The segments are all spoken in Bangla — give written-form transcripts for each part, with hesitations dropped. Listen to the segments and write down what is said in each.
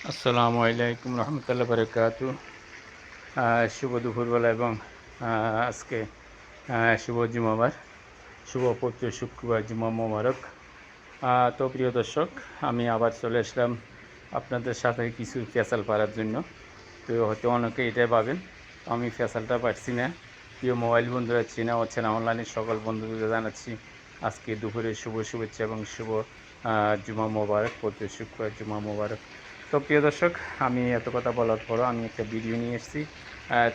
আসসালামু আলাইকুম রহমতুল্লাহ বারকাতু। শুভ দুপুরবেলা এবং আজকে শুভ জুমাবার, শুভ পবিত্র শুক্রবার, জুমা মোবারক। তো প্রিয় দর্শক, আমি আবার চলে আসলাম আপনাদের সাথে কিছু ফেসাল পাড়ার জন্য। তো হয়তো অনেকে এটাই পাবেন, আমি ফেসালটা পারছি না। প্রিয় মোবাইল বন্ধুরা, চেনা হচ্ছে না, অনলাইনের সকল বন্ধুদের জানাচ্ছি আজকে দুপুরে শুভ শুভেচ্ছা এবং শুভ জুমা মোবারক, পবিত্র শুক্রবার, জুমা মোবারক। তো প্রিয় দর্শক, আমি এত কথা বলার পরও আমি একটা ভিডিও নিয়ে এসেছি।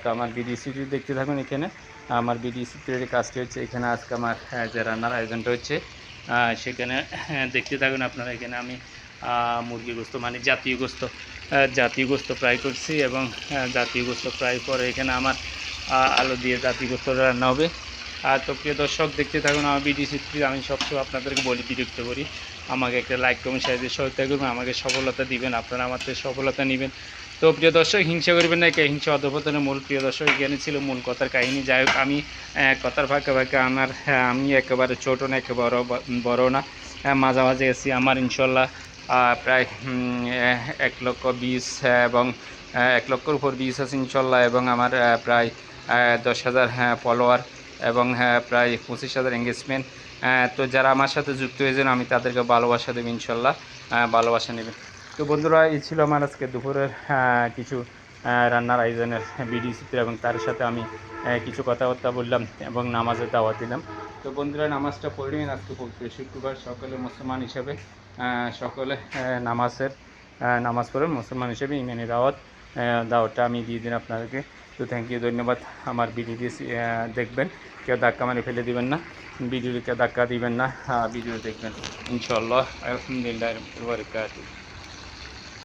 তো আমার ভিডিও চিত্র দেখতে থাকুন। এখানে আমার ভিডিও চিত্রের কাজটি হচ্ছে, এখানে আজকে আমার যে রান্নার আয়োজনটা হচ্ছে সেখানে দেখতে থাকুন আপনারা। এখানে আমি মুরগি গোস্ত মানে জাতীয় গোস্ত ফ্রাই করছি এবং জাতীয় গোস্ত ফ্রাই করে এখানে আমার আলু দিয়ে জাতীয় গোস্ত রান্না হবে। তো প্রিয় দর্শক, দেখতে থাকুন আমার ভিডিও চিত্র। আমি সবসময় আপনাদেরকে বলি, বিরক্ত করি, আমাকে একটা লাইক কমেন্ট শেয়ার দিয়ে সহায়তা করবেন, আমাকে সফলতা দিবেন, আপনারা আমার থেকে সফলতা নেবেন। তো প্রিয় দর্শক, হিংসা করবেন না, হিংসা অধপতনের মূল। প্রিয় দর্শক, এখানে ছিল মূল কথার কাহিনী। যাই হোক, আমি কথার ফাঁকে ফাঁকে আমি একেবারে ছোটো না, একেবারে বড় না, মাঝামাঝি আছি। আমার ইনশাল্লাহ প্রায় 1,20,000 এবং 1,00,000-র উপর ভিউজ আছে ইনশাল্লাহ, এবং আমার প্রায় 10,000 ফলোয়ার এবং প্রায় 25,000 এঙ্গেজমেন্ট। তো যারা আমার সাথে যুক্ত হয়েছেন, আমি তাদেরকে ভালোবাসা দেব ইনশাল্লাহ, ভালোবাসা নেবেন। তো বন্ধুরা, এই ছিল আমার আজকে দুপুরের কিছু রান্নার আয়োজনের ভিডিও চিত্র, এবং তার সাথে আমি কিছু কথাবার্তা বললাম এবং নামাজের দাওয়াত দিলাম। তো বন্ধুরা, নামাজটা পড়ে নিন। আজকে পবিত্র শুক্রবার, সকলে মুসলমান হিসেবে সকলে নামাজ পড়েন মুসলমান হিসেবে। ইমানি দাওয়াতটা আমি দিয়ে দিন আপনাদেরকে। তো থ্যাংক ইউ, ধন্যবাদ। আমার ভিডিওটি দেখবেন, কেউ ধাক্কা মারে ফেলে দিবেন না, ভিডিওকে ধাক্কা দিবেন না, ভিডিও দেখবেন ইনশাআল্লাহ। আলহামদুলিল্লাহ।